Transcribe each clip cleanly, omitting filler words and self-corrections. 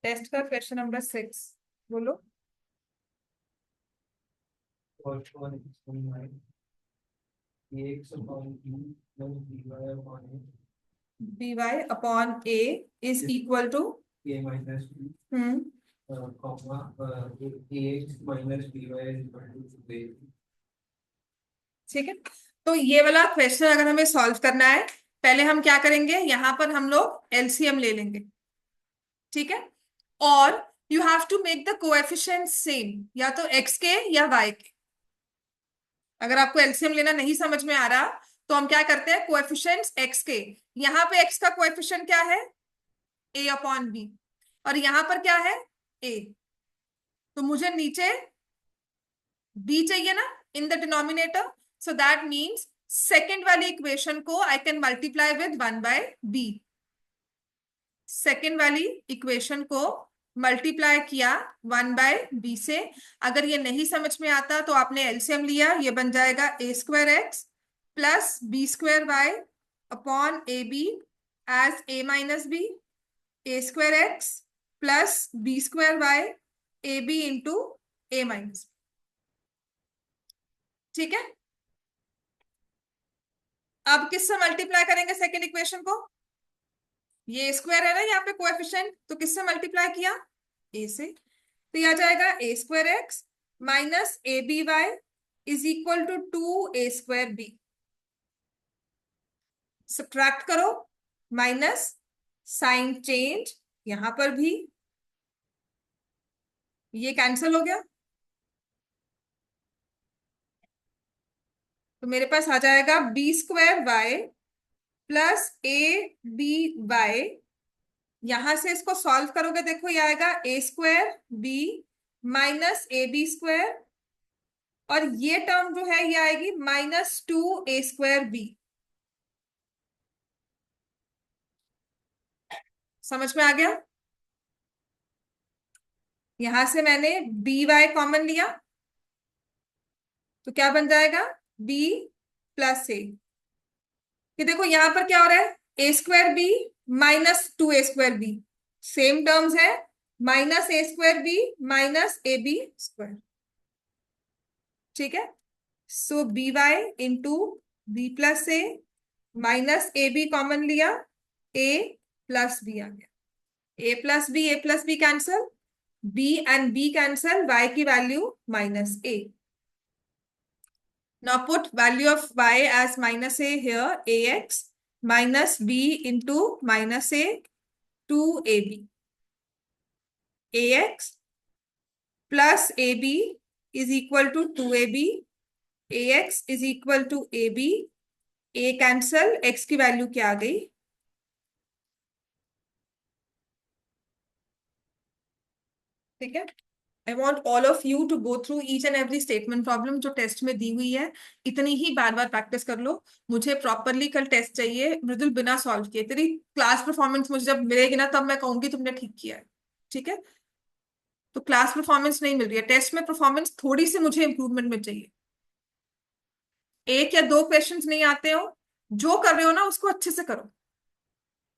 Test का question number 6 बोलो। B y upon a is equal to ठीक है। तो ये वाला क्वेश्चन अगर हमें सॉल्व करना है, पहले हम क्या करेंगे, यहां पर हम लोग एलसीएम ले लेंगे। ठीक है। और you have to make the coefficient same, या तो एक्स के या वाई के। अगर आपको एलसीएम लेना नहीं समझ में आ रहा तो हम क्या करते हैं, कोएफिशिएंट्स एक्स के। यहां पे एक्स का कोएफिशिएंट क्या है, ए अपॉन बी, और यहां पर क्या है, ए। तो मुझे नीचे बी चाहिए ना in the denominator, so that means second वाली इक्वेशन को I can multiply with 1/b। Second वाली इक्वेशन को मल्टीप्लाई किया 1/b से। अगर ये नहीं समझ में आता तो आपने एलसीएम लिया, ये बन जाएगा a² x plus b² y upon ab as a-b, a² x plus b² y ab into a-b। ठीक है। अब किससे मल्टीप्लाई करेंगे सेकेंड इक्वेशन को, ये स्क्वायर है ना यहाँ पे कोएफिशिएंट, तो किससे मल्टीप्लाई किया, ए से। तो यह आ जाएगा a² x minus ab/y is equal to 2a²b। Subtract करो, माइनस, साइन चेंज, यहां पर भी ये कैंसिल हो गया, तो मेरे पास आ जाएगा b² y प्लस ab/y। यहां से इसको सॉल्व करोगे, देखो ये आएगा a² b माइनस ab², और ये टर्म जो है ये आएगी -2a²b। समझ में आ गया। यहां से मैंने by कॉमन लिया, तो क्या बन जाएगा, b प्लस a। कि देखो यहां पर क्या हो रहा है, a²b minus 2a²b, same terms है, -a²b माइनस ab²। ठीक है। So by into b plus a minus ab common लिया, a प्लस b आ गया, a plus b cancel, b and b cancel, y की value -a। Now put value of y as -a here, ax minus b into -a 2ab, ax plus ab is equal to 2ab, ax is equal to ab, a cancel, x की value क्या आ गई, ठीक है। I want all of you to go through each and every statement problem जो test में दी हुई है, इतनी ही बार बार प्रैक्टिस कर लो। मुझे प्रॉपरली कल टेस्ट चाहिए मृदुल, बिना सॉल्व किए। तेरी क्लास परफॉर्मेंस मुझे जब मिलेगी ना तब मैं कहूंगी तुमने ठीक किया है। ठीक है। तो क्लास परफॉर्मेंस नहीं मिल रही है, टेस्ट में परफॉर्मेंस थोड़ी सी मुझे इंप्रूवमेंट में चाहिए। एक या दो क्वेश्चंस नहीं आते हो, जो कर रहे हो ना उसको अच्छे से करो,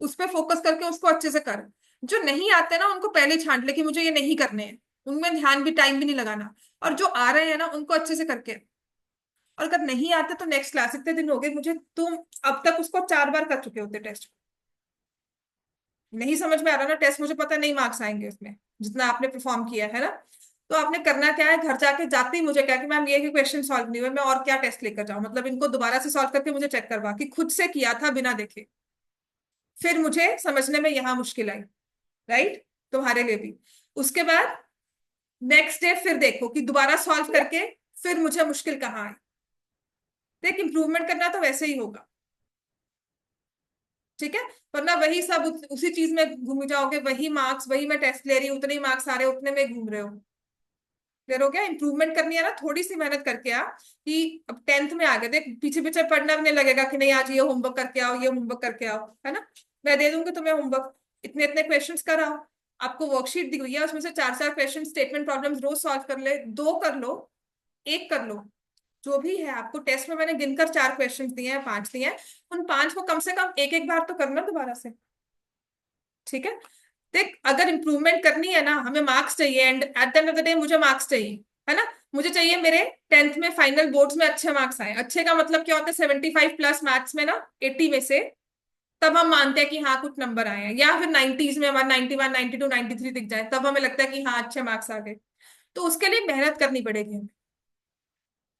उस पर फोकस करके उसको अच्छे से कर। जो नहीं आते ना उनको पहले छांट ले कि मुझे ये नहीं करने हैं, उनमें ध्यान भी टाइम भी नहीं लगाना। और जो आ रहे हैं ना उनको अच्छे से करके, और अगर नहीं आते तो नेक्स्ट क्लास, इतने दिन हो गए मुझे, तुम अब तक उसको 4 बार कर चुके होते टेस्ट। नहीं समझ में आ रहा ना टेस्ट, मुझे पता नहीं मार्क्स आएंगे उसमें जितना आपने परफॉर्म किया है ना। तो आपने करना क्या है, घर जाके जाते ही मुझे क्या कि मैम ये क्वेश्चन सॉल्व नहीं हुए, मैं और क्या टेस्ट लेकर जाऊं, मतलब इनको दोबारा से सॉल्व करके मुझे चेक करवा कि खुद से किया था बिना देखे, फिर मुझे समझने में यहां मुश्किल आई। राइट। तुम्हारे लिए भी। उसके बाद नेक्स्ट डे फिर देखो कि दोबारा सॉल्व करके फिर मुझे मुश्किल कहाँ आई। देख, इंप्रूवमेंट करना तो वैसे ही होगा। ठीक है। वरना वही सब उसी चीज में घूम जाओगे, वही मार्क्स, वही मैं टेस्ट ले रही हूँ, उतने ही मार्क्स आ रहे हैं, उतने में घूम रहे हो। फिर हो गया, इंप्रूवमेंट करनी है ना, थोड़ी सी मेहनत करके आ। कि अब 10th में आ गए, देख पीछे पीछे पढ़ना भी नहीं लगेगा कि नहीं आज ये होमवर्क करके आओ, ये होमवर्क करके आओ, है ना। मैं दे दूंगी तुम्हें होमवर्क, इतने इतने क्वेश्चंस कराओ। आपको वर्कशीट दी हुई है, उसमें से 4 4 क्वेश्चन स्टेटमेंट प्रॉब्लम्स रोज सॉल्व कर ले, 2 कर लो, 1 कर लो, जो भी है। आपको टेस्ट में मैंने गिनकर 4 क्वेश्चन दिए हैं, 5 दिए हैं, उन 5 को कम से कम एक एक बार तो करना दोबारा से। ठीक है। देख, अगर इंप्रूवमेंट करनी है ना, हमें मार्क्स चाहिए, and at the end of the day मुझे मार्क्स चाहिए, है ना। मुझे चाहिए मेरे 10th में फाइनल बोर्ड्स में अच्छे मार्क्स आए। अच्छे का मतलब क्या होता है, 75+ मैथ्स में ना, 80 में से। तब हम मानते हैं कि हाँ कुछ नंबर आए हैं, या फिर 90s में हमारा 91, 92, 93 दिख जाए, तब हमें लगता है कि हाँ अच्छे मार्क्स आ गए। तो उसके लिए मेहनत करनी पड़ेगी हमें।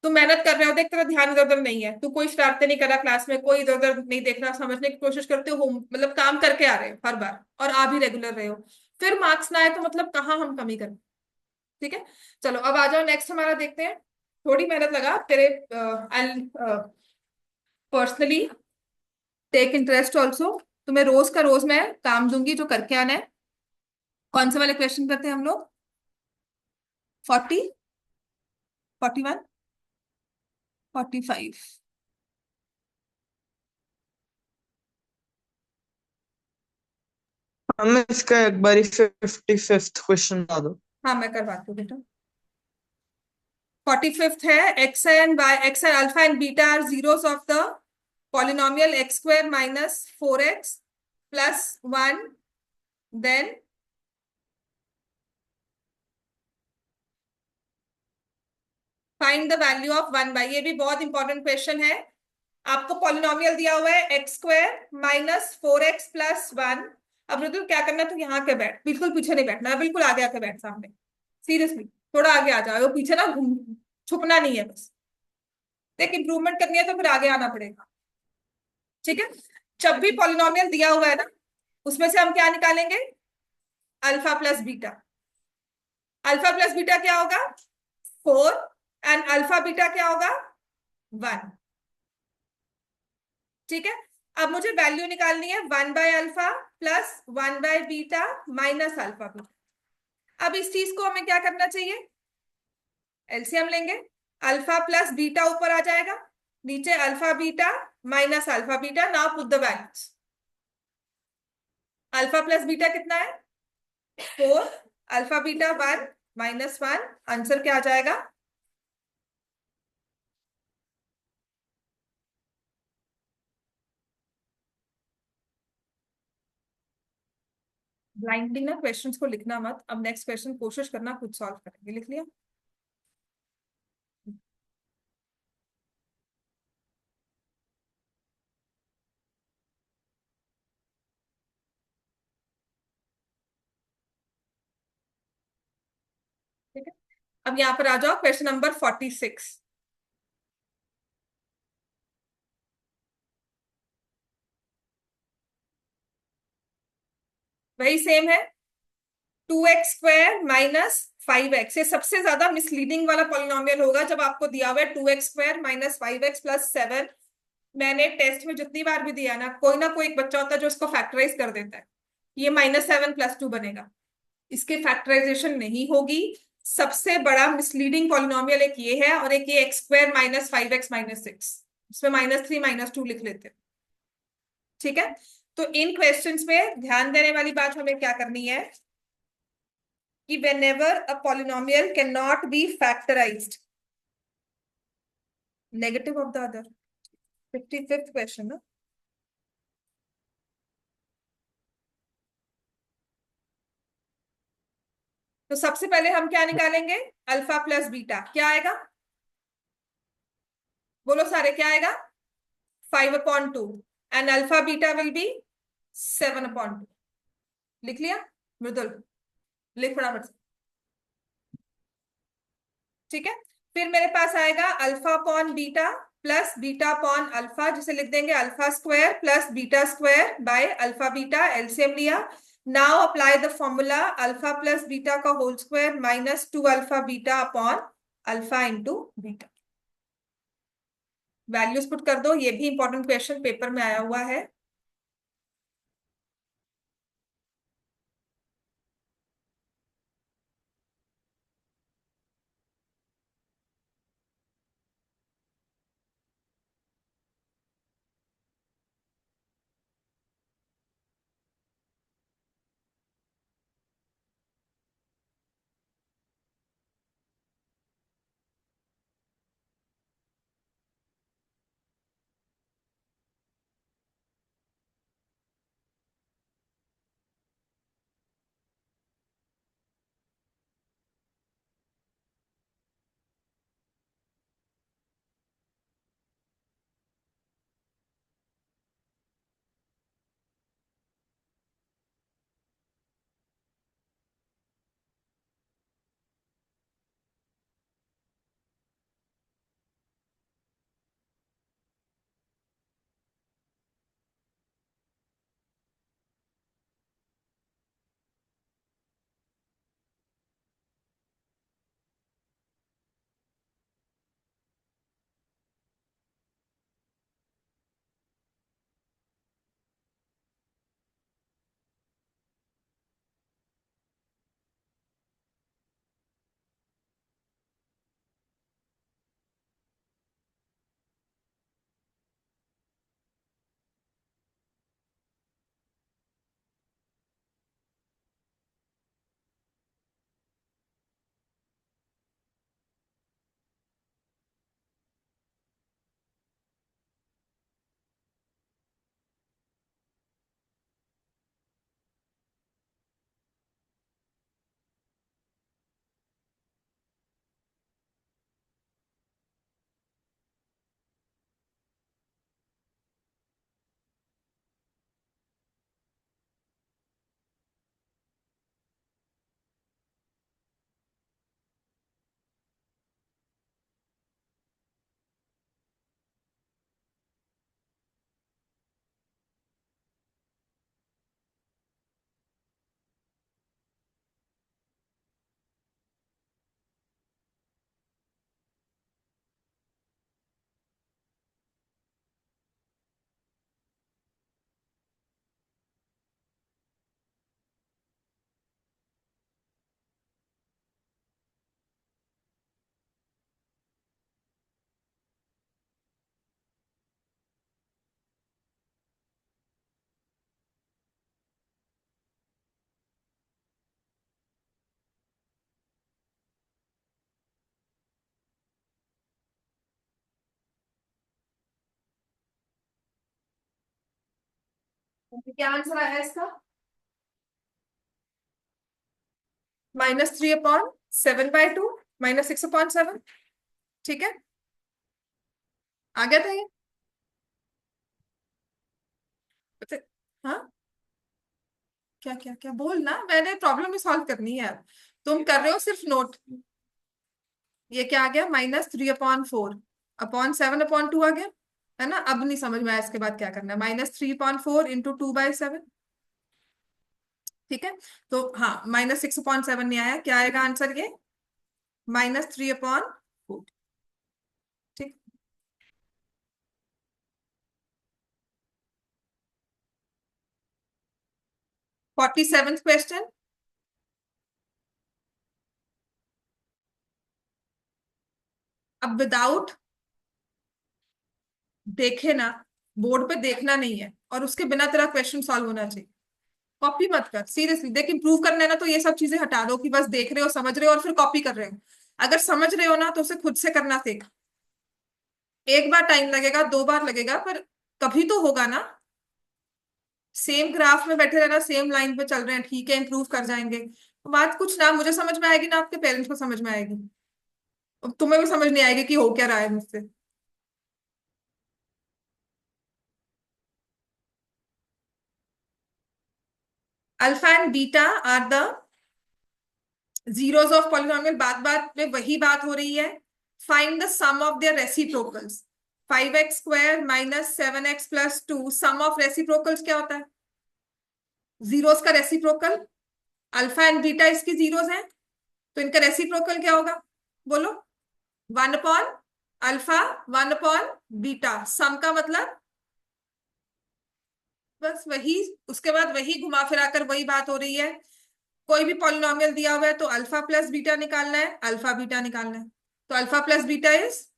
तू मेहनत कर रहे हो, देख तेरा ध्यान इधर उधर नहीं है, तू कोई शरारतें नहीं कर रहा क्लास में, कोई इधर उधर नहीं देख रहा, समझने की कोशिश करते हो, मतलब काम करके आ रहे हो हर बार, और आ भी रेगुलर रहे हो। फिर मार्क्स ना आए तो मतलब कहाँ हम कमी करें। ठीक है, चलो अब आ जाओ, नेक्स्ट हमारा देखते हैं। थोड़ी मेहनत लगा तेरे, I personally take interest also. तुम्हें रोज का रोज मैं काम दूंगी जो करके आना है। कौन से वाले क्वेश्चन करते हैं हम लोग? 40, 41, 45? हमें इसका एक बारी 55th क्वेश्चन बता दो। हाँ मैं करवाती हूँ बेटा। 45th है, x and y, x and alpha and beta are zeros of the polynomial x square minus 4x plus 1, then find the value of 1/। ये भी बहुत इंपॉर्टेंट क्वेश्चन है। आपको पॉलिनोमियल दिया हुआ है x² - 4x + 1। अब ऋतु क्या करना है, तो यहाँ के बैठ, बिल्कुल पीछे नहीं बैठना है, बिल्कुल आगे आके बैठ सामने। सीरियसली थोड़ा आगे आ जाओ, पीछे ना छुपना नहीं है बस। देख, इंप्रूवमेंट करनी है तो फिर आगे आना पड़ेगा। ठीक है, जब भी पॉलिनोमियल दिया हुआ है ना, उसमें से हम क्या निकालेंगे? Alpha plus beta. Alpha plus beta क्या होगा? 4। एंड अल्फा बीटा क्या होगा? 1। ठीक है, अब मुझे वैल्यू निकालनी है 1/अल्फा प्लस 1/बीटा माइनस अल्फा बीटा। अब इस चीज को हमें क्या करना चाहिए? एलसीएम लेंगे। अल्फा प्लस बीटा ऊपर आ जाएगा, नीचे alpha beta minus alpha beta. Now put the values. Alpha plus beta कितना है? 4। Alpha beta 1 -1। आंसर क्या आ जाएगा? ब्लाइंडली ना क्वेश्चंस को लिखना मत, अब नेक्स्ट क्वेश्चन कोशिश करना खुद सॉल्व करेंगे। लिख लिया? ठीक है, अब यहाँ पर आ जाओ, क्वेश्चन नंबर 46। वही सेम है, 2x² - 5x। ये सबसे ज्यादा मिसलीडिंग वाला पॉलिनोमियल होगा जब आपको दिया हुआ है 2x² - 5x + 7। मैंने टेस्ट में जितनी बार भी दिया ना कोई एक बच्चा होता है जो इसको फैक्टराइज कर देता है। ये -7 + 2 बनेगा, इसके फैक्टराइजेशन नहीं होगी। सबसे बड़ा मिसलीडिंग पॉलिनोमियल एक ये है, और एक ये x² - 5x - 6। इसमें -3 -2 लिख लेते हैं। ठीक है, तो इन क्वेश्चंस में ध्यान देने वाली बात हमें क्या करनी है कि whenever a polynomial cannot be factorized, negative of the other। 55th question ना। तो सबसे पहले हम क्या निकालेंगे? अल्फा प्लस बीटा क्या आएगा? बोलो सारे, क्या आएगा? 5/2। And alpha beta will be 7/2। लिख लिया मृदुल? लिख फटाफट से। ठीक है, फिर मेरे पास आएगा alpha upon beta plus beta upon alpha, जिसे लिख देंगे alpha square plus beta square by alpha beta. LCM लिया। Now apply the formula alpha plus beta का whole square -2 alpha beta upon alpha into beta. Values put कर दो, ये भी important question paper में आया हुआ है। क्या आंसर आया इसका? -3/7/2 -6/7। ठीक है, आ गया था ये? हाँ, क्या क्या क्या बोलना, मैंने प्रॉब्लम ही सॉल्व करनी है अब। तुम कर रहे हो सिर्फ नोट। ये क्या आ गया? -3/4/7/2 आ गया, है ना? अब नहीं समझ में आया इसके बाद क्या करना है। -3/4 × 2/7। ठीक है, तो हाँ, -6/7 नहीं आया, क्या आएगा आंसर? ये -3/4। ठीक। 47th question. अब विदाउट देखे ना, बोर्ड पे देखना नहीं है, और उसके बिना तेरा क्वेश्चन सॉल्व होना चाहिए। कॉपी मत कर, सीरियसली देख, इम्प्रूव करना है ना तो ये सब चीजें हटा दो कि बस देख रहे हो, समझ रहे हो और फिर कॉपी कर रहे हो। अगर समझ रहे हो ना तो उसे खुद से करना सीख। एक बार टाइम लगेगा, दो बार लगेगा, पर कभी तो होगा ना। सेम ग्राफ में बैठे रहना, सेम लाइन पे चल रहे हैं, ठीक है, इंप्रूव कर जाएंगे। बात कुछ ना मुझे समझ में आएगी ना आपके पेरेंट्स को समझ में आएगी। अब तुम्हें भी समझ नहीं आएगी कि हो क्या रहा है मुझसे। Alpha and beta are the zeros of polynomial. बात बात में वही बात हो रही है। Find the sum of their reciprocals. 5x² -7x+2, sum of reciprocals क्या होता है? जीरोस का रेसिप्रोकल। अल्फा एंड बीटा इसकी जीरोस हैं, तो इनका रेसिप्रोकल क्या होगा? बोलो। 1/अल्फा, 1/बीटा, सम का मतलब बस वही। उसके बाद वही घुमा फिरा कर वही बात हो रही है। कोई भी पॉलिनोमियल दिया हुआ है तो अल्फा प्लस बीटा निकालना है, अल्फा बीटा निकालना है। तो alpha plus beta is,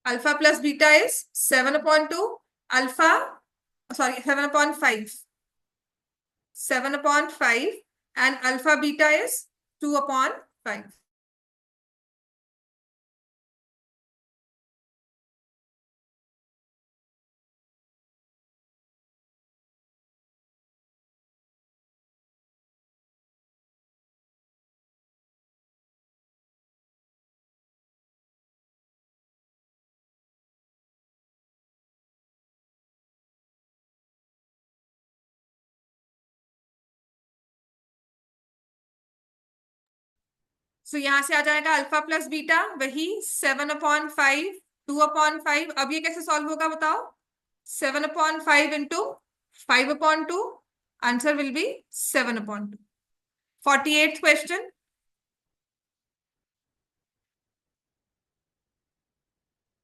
alpha plus beta is 7/2 alpha, sorry 7/5, 7/5, and alpha beta is 2/5। सो यहां से आ जाएगा अल्फा प्लस बीटा वही 7/5, 2/5। अब ये कैसे सॉल्व होगा बताओ? 7/5 × 5/2, answer will be 7/2। 48th question.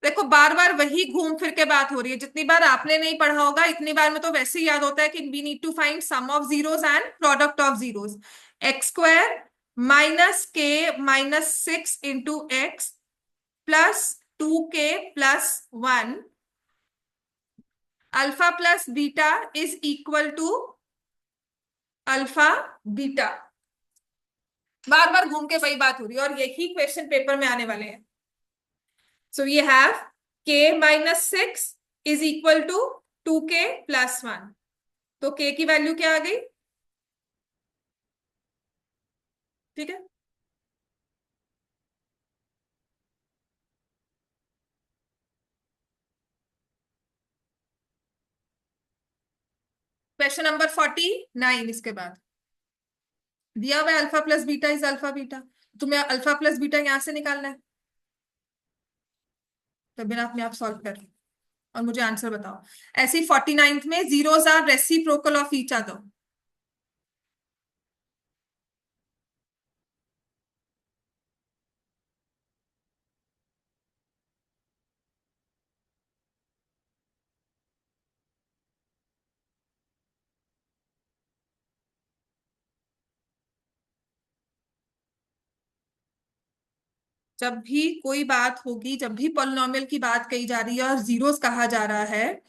देखो बार बार वही घूम फिर के बात हो रही है, जितनी बार आपने नहीं पढ़ा होगा इतनी बार में तो वैसे ही याद होता है कि we need to find sum of zeros and product of zeros. x² -k - 6 × x +2k + 1, alpha plus beta is equal to alpha beta. बार बार घूम के वही बात हो रही है और यही क्वेश्चन पेपर में आने वाले हैं। So we have k - 6 is equal to 2k + 1। तो k की वैल्यू क्या आ गई? ठीक है, क्वेश्चन नंबर 49 इसके बाद दिया हुआ alpha plus beta is alpha beta. तुम्हें अल्फा प्लस बीटा यहां से निकालना है, तो बिना अपने आप सॉल्व कर और मुझे आंसर बताओ। ऐसी 49th में zeros are reciprocal of each other. जब भी कोई बात होगी, जब भी पॉलिनोमियल की बात कही जा रही है और जीरोस कहा जा रहा है,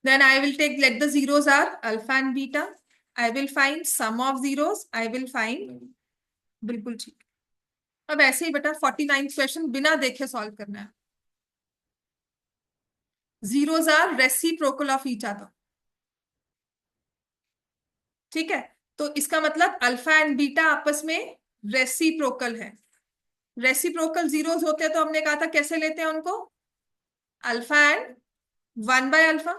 then I will take, let the zeros are alpha and beta, I will find sum of zeros, I will find, बिल्कुल ठीक। अब ऐसे ही बेटा 49th क्वेश्चन बिना देखे सॉल्व करना है। Zeros are reciprocal of each other. ठीक है, तो इसका मतलब अल्फा एंड बीटा आपस में रेसिप्रोकल है। रेसिप्रोकल जीरोस होते हैं तो हमने कहा था कैसे लेते हैं उनको, अल्फा एंड 1/अल्फा,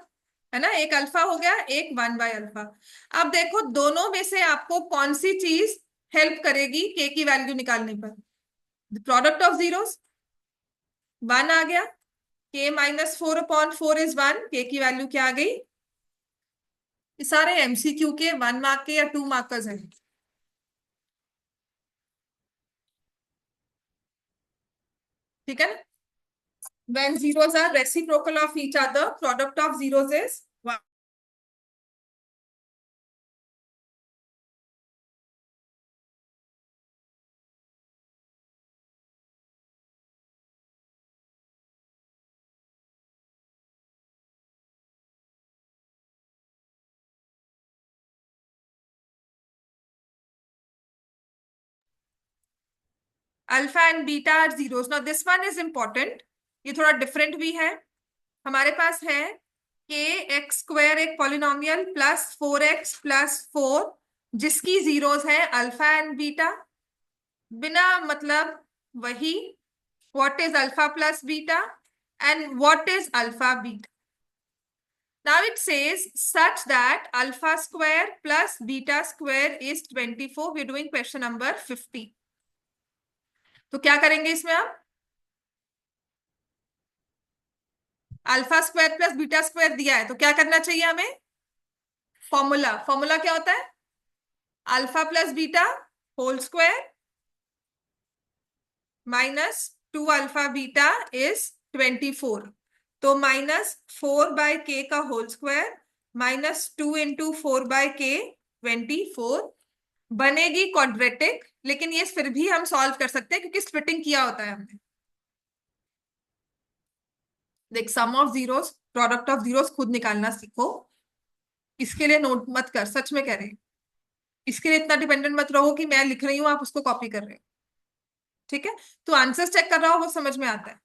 है ना, एक अल्फा हो गया, एक 1/अल्फा। अब देखो दोनों में से आपको कौन सी चीज हेल्प करेगी के की वैल्यू निकालने पर। प्रोडक्ट ऑफ जीरोस, 1 आ गया, के -4/4 इज 1, के की वैल्यू क्या आ गई। ये सारे एमसीक्यू के 1 मार्क के या 2 मार्कर्स हैं। ठीक है ना, when zeros are reciprocal of each other, product of zeros is 1। Alpha and beta are zeros. Now this one is important, ये थोड़ा डिफरेंट भी है। हमारे पास है के एक्स स्क्वायर एक पॉलिनोमियल प्लस 4x+4, जिसकी जीरोस है अल्फा एंड बीटा। बिना मतलब वही, what is alpha plus beta and what is alpha beta. Now it says such that alpha square plus beta square is 24. We're doing question number 50. तो क्या करेंगे इसमें आप, alpha square plus beta square दिया है तो क्या करना चाहिए हमें, फॉर्मूला। फॉर्मूला क्या होता है, alpha plus beta whole square -2 alpha beta is 24। तो -4/k का होल स्क्वायर -2 × 4/k 24 बनेगी क्वाड्रेटिक। लेकिन ये फिर भी हम सॉल्व कर सकते हैं क्योंकि स्प्लिटिंग किया होता है हमने। देख, sum of zeros, product of zeros खुद निकालना सीखो। इसके लिए नोट मत कर, सच में कह रहे हैं, इसके लिए इतना डिपेंडेंट मत रहो कि मैं लिख रही हूं आप उसको कॉपी कर रहे हो। ठीक है, तो आंसर्स चेक कर रहा हो वो समझ में आता है।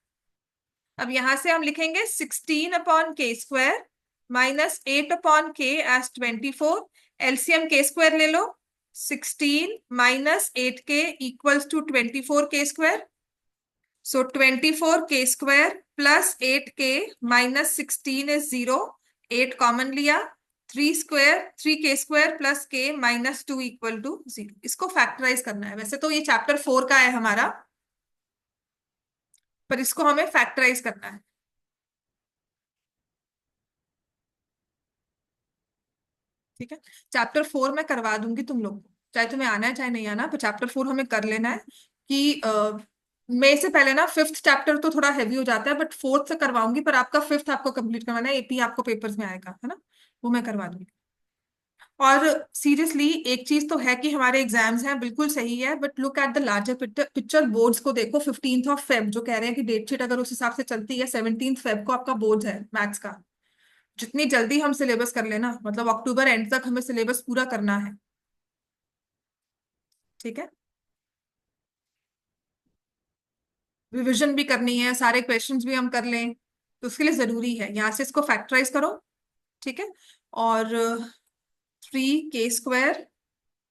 अब यहां से हम लिखेंगे 16/k² -8/k एज 24। एलसीएम के स्क्वायर ले लो, 16 -8k = 24k²। So 24k² plus 8k minus 16 is 0, 8 common लिया, 3k² plus k -2 = 0। इसको फैक्टराइज करना है। वैसे तो ये चैप्टर 4 का है हमारा, पर इसको हमें फैक्टराइज करना है। ठीक है, चैप्टर 4 मैं करवा दूंगी तुम लोग को, चाहे तुम्हें आना है चाहे नहीं आना, पर चैप्टर 4 हमें कर लेना है कि मई से पहले ना। 5th चैप्टर तो थोड़ा हैवी हो जाता है, बट 4th से करवाऊंगी, पर आपका 5th आपको कंप्लीट करवाना है, एपी आपको पेपर्स में आएगा, है ना, वो मैं करवा दूंगी। और सीरियसली एक चीज तो है कि हमारे एग्जाम्स हैं, बिल्कुल सही है, but look at the larger picture. Boards को देखो, 15 फेब जो कह रहे हैं कि डेट शीट अगर उस हिसाब से चलती है, 17 फेब को आपका बोर्ड है मैथ्स का। जितनी जल्दी हम सिलेबस कर लेना, मतलब अक्टूबर एंड तक हमें सिलेबस पूरा करना है। ठीक है, रिविजन भी करनी है, सारे क्वेश्चंस भी हम कर लें, तो उसके लिए जरूरी है यहाँ से इसको फैक्टराइज करो। ठीक है, और 3k²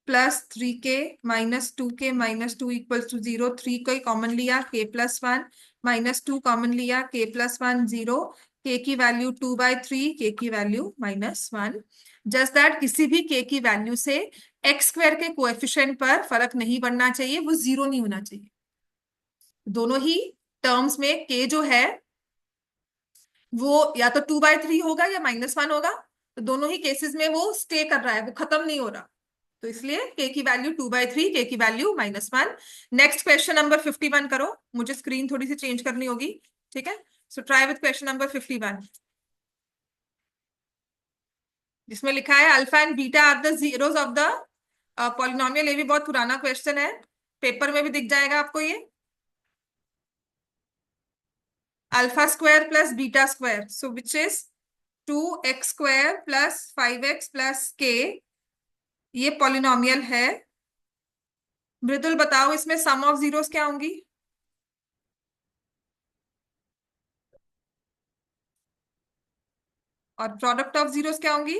प्लस 3k -2k -2 = 0, 3 को कॉमन लिया, k+1 -2 कॉमन लिया, k+1 0, k की वैल्यू 2/3, k की वैल्यू -1। जस्ट दैट किसी भी k की वैल्यू से x² के कोएफिशिएंट पर फर्क नहीं पड़ना चाहिए, वो 0 नहीं होना चाहिए। दोनों ही टर्म्स में k जो है वो या तो 2/3 होगा या -1 होगा, तो दोनों ही केसेस में वो स्टे कर रहा है, वो खत्म नहीं हो रहा। तो इसलिए k की वैल्यू 2/3, k की वैल्यू -1। नेक्स्ट क्वेश्चन नंबर 51 करो, मुझे स्क्रीन थोड़ी सी चेंज करनी होगी। ठीक है, so try with question number 51, जिसमें लिखा है alpha and beta are the zeros of the polynomial. ये भी बहुत पुराना क्वेश्चन है, पेपर में भी दिख जाएगा आपको ये। Alpha square plus beta square, so which is 2x² + 5x + k, ये पॉलिनोमियल है। मृदुल बताओ इसमें सम ऑफ जीरोस क्या होंगी। और प्रोडक्ट ऑफ जीरोस क्या होंगी?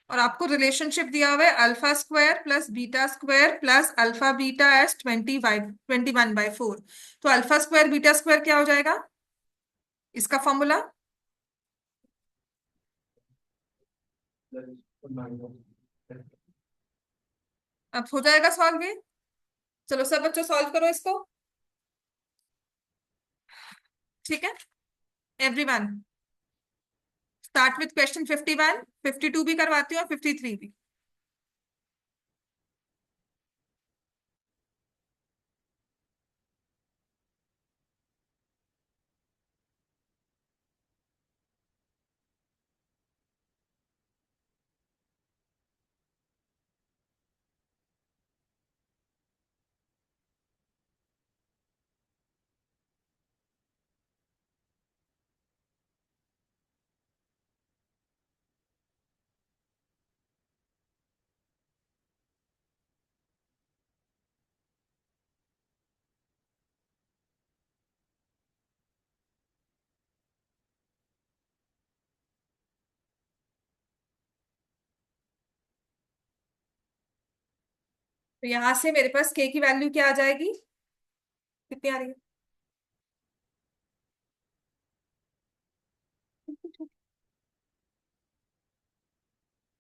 और आपको रिलेशनशिप दिया हुआ है alpha square plus beta square plus alpha beta S 21/4। तो अल्फा स्क्वायर बीटा स्क्वायर क्या हो जाएगा इसका फॉर्मूला? अब हो जाएगा सॉल्व ये? चलो सब बच्चों सॉल्व करो इसको। ठीक है एवरीवन, स्टार्ट विथ क्वेश्चन 51, 52 भी करवाती हूँ और 53 भी। तो यहां से मेरे पास के की वैल्यू क्या आ जाएगी? कितनी आ रही है?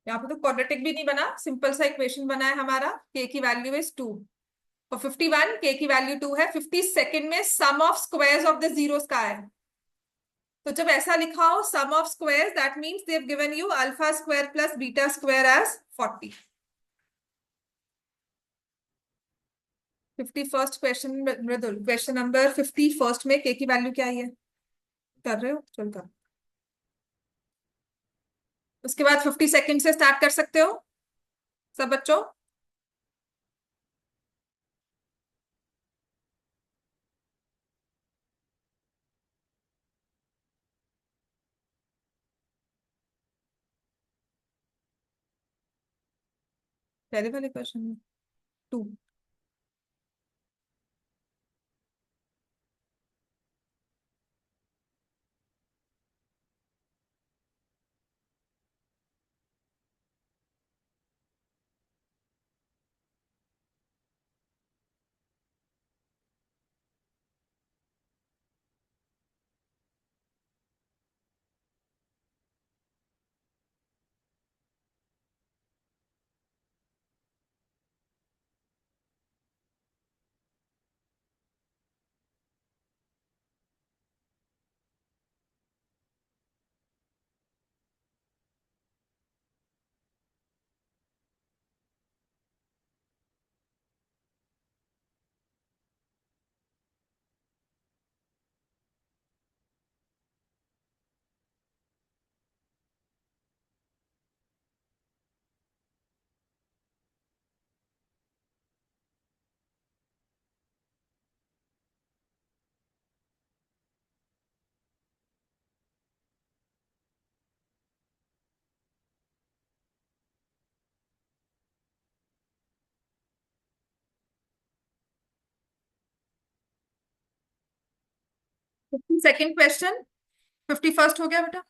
यहाँ पे तो क्वाड्रेटिक भी नहीं बना, सिंपल सा इक्वेशन बना है हमारा। के की वैल्यू इज 2 और 51, के की वैल्यू 2 है। 52nd में sum of squares of the zeros का है। तो जब ऐसा लिखा हो sum of squares, that means they have given you alpha square plus beta square as 40। 51st question, Mridul question number 51st में के की वैल्यू क्या आई है? कर रहे हो? चल कर। उसके बाद 52nd से स्टार्ट कर सकते हो सब बच्चों। पहले वाले क्वेश्चन में 2। सेकंड क्वेश्चन 51st हो गया बेटा?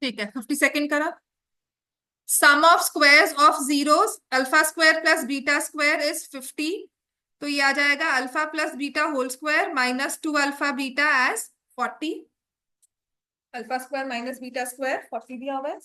ठीक है 52nd करा। Sum of squares of zeros alpha square plus beta square is 50। तो ये आ जाएगा alpha plus beta whole square minus 2 alpha beta as 40। Alpha square minus beta square 40 दिया हुआ है।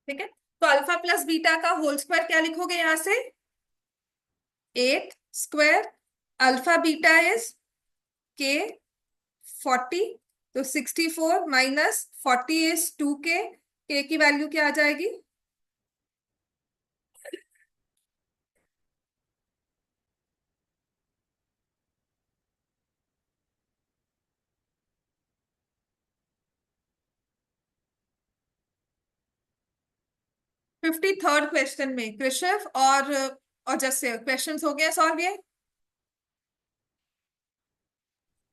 ठीक है तो अल्फा प्लस बीटा का होल स्क्वायर क्या लिखोगे यहां से? 8 स्क्वायर। अल्फा बीटा इज के 40 तो 64 माइनस 40 इज 2k, k की वैल्यू क्या आ जाएगी? 53rd क्वेश्चन में कृषव और जैसे क्वेश्चंस हो गए सॉल्व ये।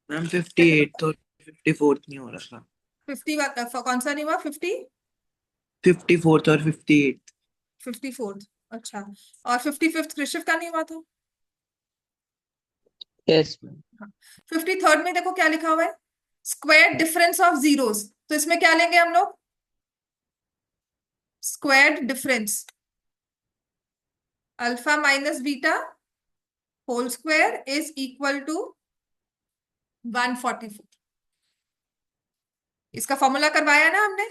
मैम 58 और 54 नहीं हो रहा था। 50 कौन सा नहीं हुआ? 54 और 58। 54th, अच्छा। और 55th कृषव का नहीं हुआ था? Yes, ma'am. हाँ। 53rd में देखो क्या लिखा हुआ है, स्क्वायर डिफरेंस ऑफ जीरोस। तो इसमें क्या लेंगे हम लोग? Square difference alpha minus beta whole square is equal to 144। इसका फॉर्मूला करवाया ना हमने,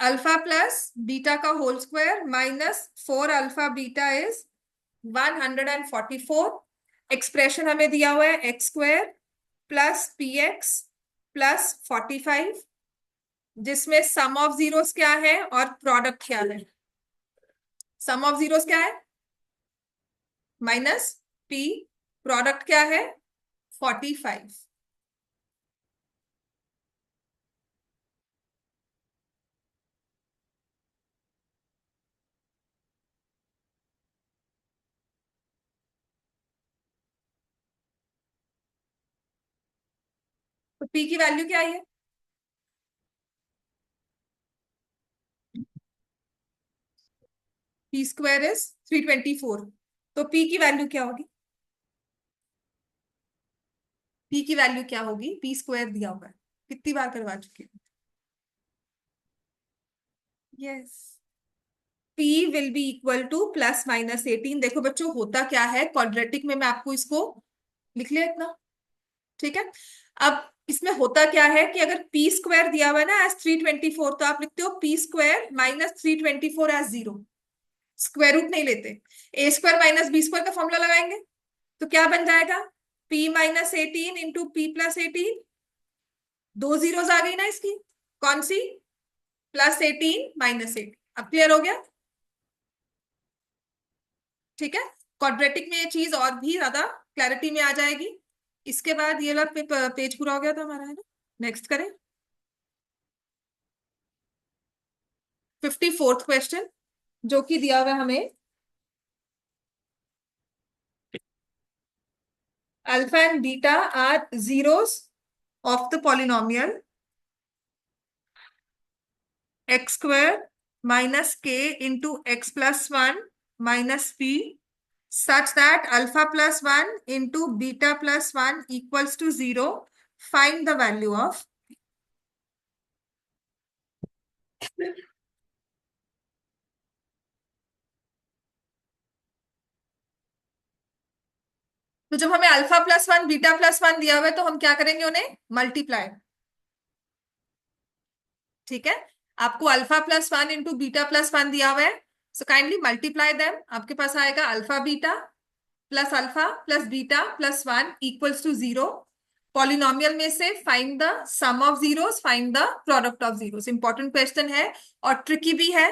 अल्फा प्लस बीटा का whole square minus 4 alpha beta is 144। Expression हमें दिया हुआ है x square plus p x plus 45, जिसमें सम ऑफ जीरोस क्या है और प्रोडक्ट क्या है? सम ऑफ जीरोस क्या है? माइनस पी, प्रोडक्ट क्या है? 45। तो पी की वैल्यू क्या है? P square is 324। तो पी की वैल्यू क्या होगी? पी की वैल्यू क्या होगी? पी स्क्वायर दिया हुआ है, कितनी बार करवा चुके हैं? Yes, P will be equal two plus minus 18। देखो बच्चों होता क्या है, क्वाड्रेटिक में मैं आपको इसको लिख लिया इतना, ठीक है। अब इसमें होता क्या है कि अगर पी स्क्वायर दिया हुआ है ना एज 324, तो आप लिखते हो p square minus 324 as 0, square root नहीं लेते। A square minus b square का फॉर्मूला लगाएंगे तो क्या बन जाएगा? P minus 18 into p plus 18। दो जीरोस आ गई ना इसकी, कौन सी? Plus 18 minus 18। अब क्लियर हो गया? ठीक है, क्वाड्रेटिक में ये चीज और भी ज्यादा क्लैरिटी में आ जाएगी। इसके बाद ये वाला पेज पूरा हो गया था हमारा, है ना? नेक्स्ट करें 54th क्वेश्चन, जो कि दिया हुआ है हमें alpha and beta are zeros of the polynomial x square minus k into x plus one minus p such that alpha plus 1 into beta plus 1 equals to 0. Find the value of तो जब हमें alpha plus one beta plus one दिया हुआ है तो हम क्या करेंगे? उन्हें मल्टीप्लाई, ठीक है। आपको alpha plus one into beta plus one दिया हुआ है, सो काइंडली मल्टीप्लाई देम। आपके पास आएगा alpha plus beta plus one equals to 0। Polynomial में से find the sum of zeros, find the product of zeros. Important question है और ट्रिकी भी है।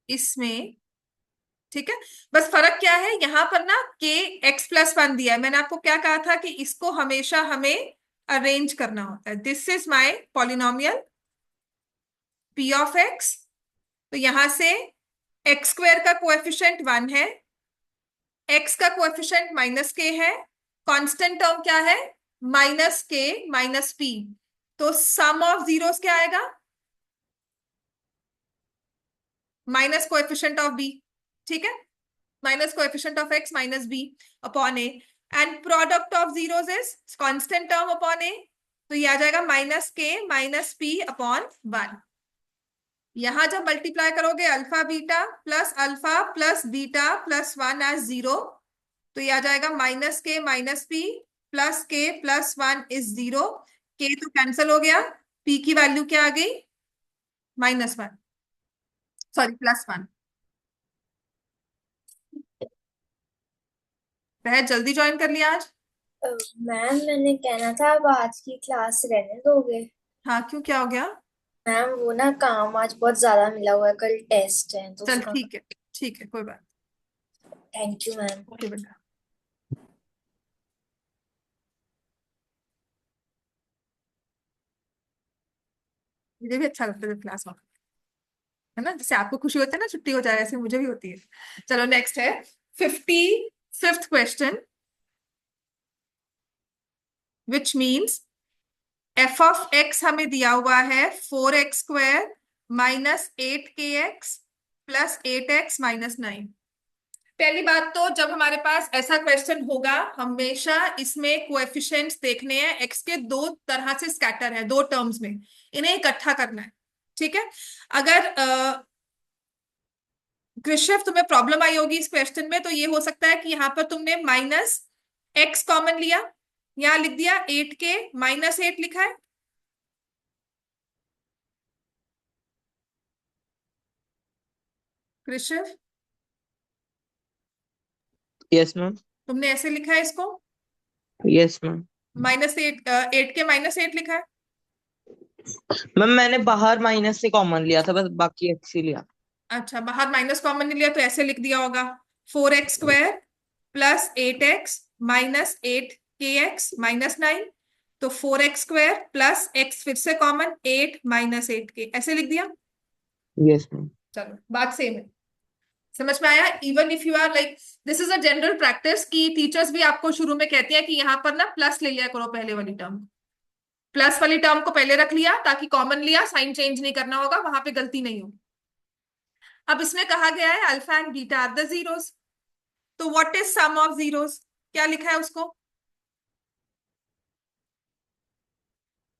इसमें ठीक है, बस फर्क क्या है यहाँ पर ना, के एक्स प्लस वन दिया है। मैंने आपको क्या कहा था कि इसको हमेशा हमें अरेंज करना होता है। This is my polynomial P of x. तो यहां से एक्स स्क्वायर का कोएफिशिएंट 1 है, एक्स का कोएफिशिएंट माइनस के है, कांस्टेंट टर्म क्या है? माइनस के माइनस पी। तो सम ऑफ जीरोस क्या आएगा? माइनस कोएफिशिएंट ऑफ बी, ठीक है, minus coefficient of x minus b upon a, and product of zeros is constant term upon a. तो ये आ जाएगा माइनस के माइनस पी अपॉन 1। यहां जब मल्टीप्लाई करोगे alpha plus beta plus 1 as 0, तो ये आ जाएगा -k - p +k+1 = 0। k तो कैंसिल हो गया, p की वैल्यू क्या आ गई, -1, सॉरी +1। बहुत जल्दी ज्वाइन कर लिया आज। मैम मैंने कहना था अब आज की क्लास रहने दोगे? हाँ क्यों, क्या हो गया? मैम वो ना काम आज बहुत ज्यादा मिला हुआ है, कल टेस्ट है तो चल उसका। ठीक है, ठीक है, कोई बात। Thank you ma'am. ओके बेटा। मुझे भी अच्छा लगता है जब क्लास में, है ना, जैसे आपको खुशी होती है ना छुट्टी हो जाए, ऐसे मुझे भी होती है। चलो नेक्स्ट है 55th question, which means f(x) हमें दिया हुआ है 4x² -8kx +8x - 9। पहली बात तो जब हमारे पास ऐसा क्वेश्चन होगा, हमेशा इसमें कोएफिशिएंट्स देखने हैं, x के दो तरह से स्कैटर है, दो टर्म्स में, इन्हें इकट्ठा करना है। ठीक है, अगर कृष्ण तुम्हें प्रॉब्लम आई होगी इस क्वेश्चन में, तो ये हो सकता है कि यहाँ पर तुमने -x कॉमन लिया, यहाँ लिख दिया 8k -8 लिखा है। Krishna Yes, ma'am. तुमने ऐसे लिखा है इसको, Yes, ma'am. -8 लिखा है। मैम मैंने बाहर माइनस से कॉमन लिया था, बस बाकी एक्स ही लिया। अच्छा, बाहर माइनस कॉमन नहीं लिया तो ऐसे लिख दिया होगा 4x² +8x -8kx - 9। तो 4x² +x फिर से कॉमन, 8 -8k, ऐसे लिख दिया। Yes, ma'am. चलो बात सेम है, समझ में आया। Even if you are like, this is a general practice कि टीचर्स भी आपको शुरू में कहती है कि यहाँ पर ना प्लस ले लिया करो, पहले वाली टर्म, प्लस वाली टर्म को पहले रख लिया ताकि कॉमन लिया, साइन चेंज नहीं करना होगा, वहां पे गलती नहीं हो। अब इसमें कहा गया है alpha and beta are the zeros, तो what is sum of zeros, क्या लिखा है उसको,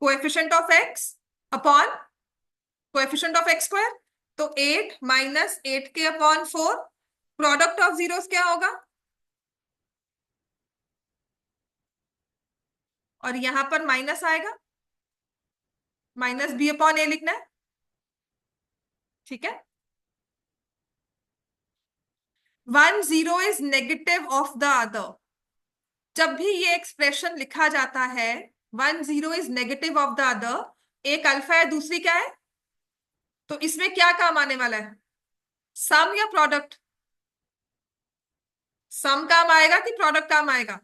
coefficient of x upon coefficient of x²। तो 8 -8k/4, प्रोडक्ट ऑफ जीरोस क्या होगा, और यहां पर माइनस आएगा, -b/a लिखना है। ठीक है, 1 0 is negative of the other. जब भी ये एक्सप्रेशन लिखा जाता है 1 0 is negative of the other, एक अल्फा है दूसरी क्या है, तो इसमें क्या काम आने वाला है, सम या प्रोडक्ट, सम काम आएगा कि प्रोडक्ट काम आएगा,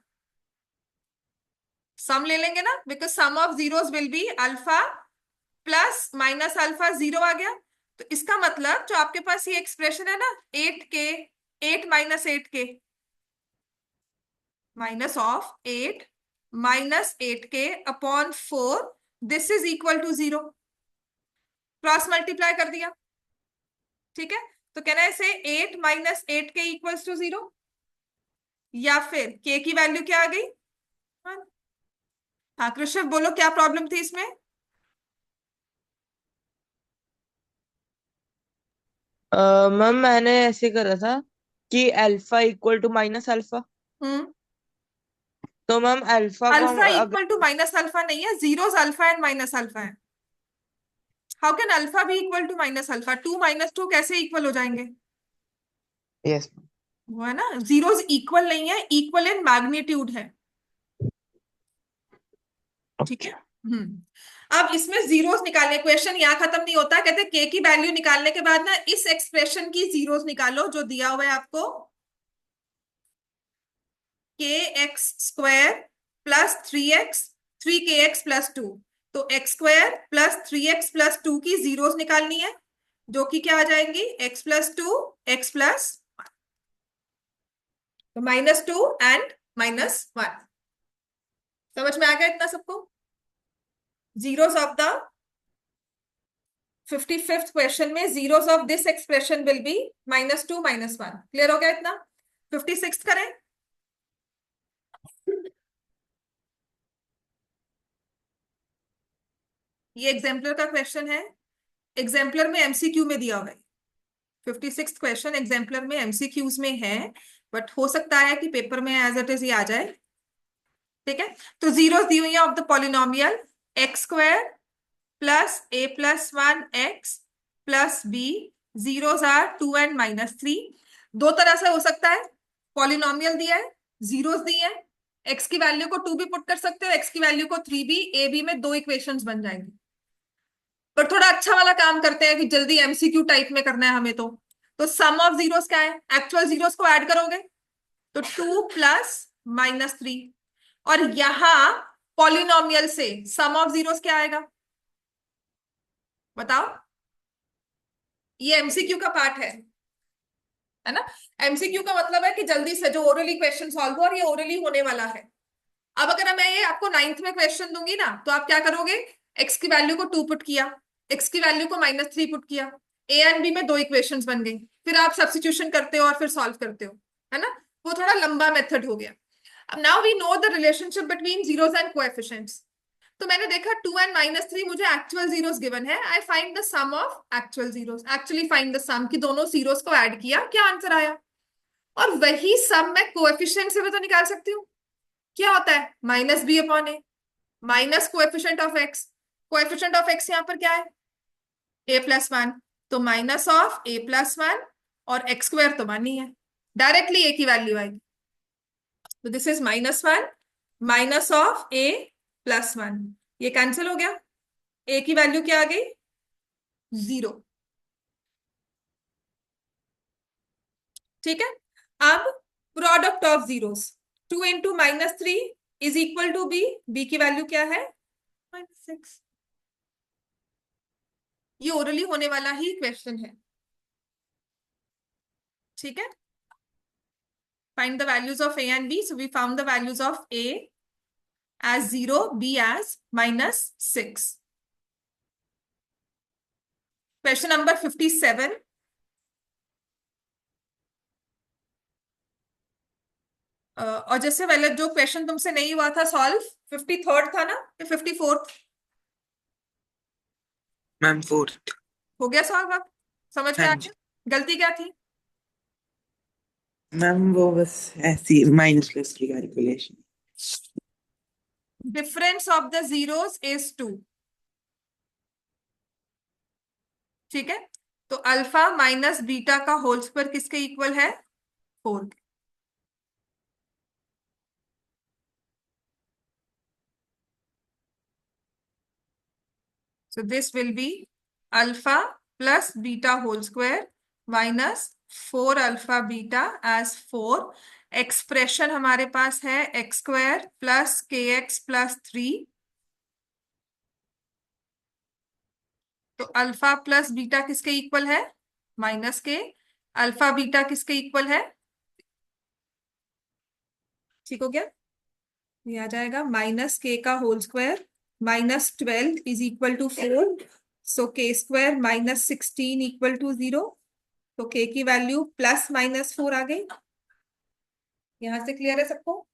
सम ले लेंगे ना, because sum of zeros will be alpha plus minus alpha, 0 आ गया। तो इसका मतलब जो आपके पास ये एक्सप्रेशन है ना 8k, 8 -8k, minus of 8 -8k/4, this is equal to 0, cross multiply कर दिया। ठीक है, तो कहना है इसे 8 -8k इक्वल्स टू 0, या फिर k की वैल्यू क्या आ गई 1। हाँ कृष्ण बोलो क्या प्रॉब्लम थी इसमें। मैम मैंने ऐसे करा था कि alpha equal to minus alpha, hmm, तो मैम अल्फा को अल्फा अगर इक्वल टू माइनस अल्फा नहीं है, zeros alpha and minus alpha है। How can alpha be equal to minus alpha, 2 -2 कैसे इक्वल हो जाएंगे, यस वो है ना, जीरोस इक्वल नहीं है, इक्वल इन मैग्नीट्यूड है। ठीक है, अब इसमें जीरोस निकालने, क्वेश्चन यहाँ खत्म नहीं होता, कहते के की वैल्यू निकालने के बाद ना इस एक्सप्रेशन की जीरोस निकालो जो दिया हुआ है आपको, kx² +3x 3kx+2, तो x² +3x+2 की जीरोस निकालनी है, जो कि क्या आ जाएंगी x+2 x+, तो -2 एंड -1। समझ में आ गया इतना सबको, zeros of the 55th question में zeros of this expression will be -2 -1। Clear हो गया इतना। 56 करें, ये एग्जाम्पलर का क्वेश्चन है, एग्जाम्पलर में एमसीक्यू में दिया हुआ है। 56 क्वेश्चन एग्जाम्पलर में एमसीक्यूज में है, बट हो सकता है कि पेपर में एज इट इज ही आ जाए। ठीक है, तो जीरोस दी हुई है of the polynomial x square plus a plus one x plus b, zeros are 2 and -3। दो तरह से हो सकता है, पॉलिनोमियल दिया है, जीरोस दिए हैं, एक्स की वैल्यू को 2 भी पुट कर सकते हो, एक्स की वैल्यू को 3 भी, ए बी में दो इक्वेशंस बन जाएंगी। पर थोड़ा अच्छा वाला काम करते हैं कि जल्दी एमसीक्यू टाइप में करना है हमें। तो सम ऑफ जीरोस क्या है, एक्चुअल जीरोस को ऐड करोगे तो 2 प्लस -3, और यहां पॉलिनोमियल से सम ऑफ जीरोस क्या आएगा बताओ। ये एमसीक्यू का पार्ट है ना। एमसीक्यू का मतलब है कि जल्दी से जो ओरली क्वेश्चन सॉल्व हो, और ये ओरली होने वाला है। अब अगर मैं ये आपको 9th में क्वेश्चन दूंगी ना, तो आप क्या करोगे, एक्स की वैल्यू को 2 पुट किया, एक्स की वैल्यू को -3 पुट किया, ए एंड बी में दो इक्वेशंस बन गई, फिर आप सब्स्टिट्यूशन करते हो और फिर सॉल्व करते हो, है ना। वो थोड़ा लंबा मेथड हो गया। अब now we know the relationship between zeros and coefficients. तो मैंने देखा 2 एंड -3 मुझे एक्चुअल जीरोस गिवन है, I find the sum of actual zeros, actually find the sum, कि दोनों जीरोस को ऐड किया, क्या आंसर आया। और वही सम मैं कोएफिशिएंट से भी तो निकाल सकती हूँ। क्या होता है, -b/a minus coefficient of x. Coefficient of x यहाँ पर क्या है, a+1, तो -a+1 और x स्क्वायर तो 1 ही है, डायरेक्टली a की वैल्यू आएगी। तो this is -1 minus of a+1, ये कैंसिल हो गया, a की वैल्यू क्या आ गई, 0। ठीक है, अब product of zeros, 2 into -3 is equal to b, b की वैल्यू क्या है, -6। ये ओरली होने वाला ही क्वेश्चन है। ठीक है, find the values of a and b. So we found the values of a as 0, b as -6. Question number 57. और जैसे पहले जो क्वेश्चन तुमसे नहीं हुआ था सॉल्व, 53rd था ना या 54th, मैम 4th। हो गया सॉल्व, अब समझ में हाँ आ जी गया गलती क्या थी। मैम, वो बस ऐसी माइनस प्लस की calculation. Difference of the zeros is 2। ठीक है, तो अल्फा माइनस बीटा का होल स्क्वायर किसके इक्वल है, 4। So this will be alpha plus beta whole square minus 4 alpha beta as 4। Expression हमारे पास है एक्स स्क्वायर प्लस के एक्स प्लस 3। तो अल्फा प्लस बीटा किसके इक्वल है, -के। अल्फा बीटा किसके इक्वल है, ठीक हो गया, ये आ जाएगा -के का whole square -12 is equal to 4। So k square -16 equal to 0। तो के की वैल्यू +-4 आ गई। यहां से क्लियर है सबको।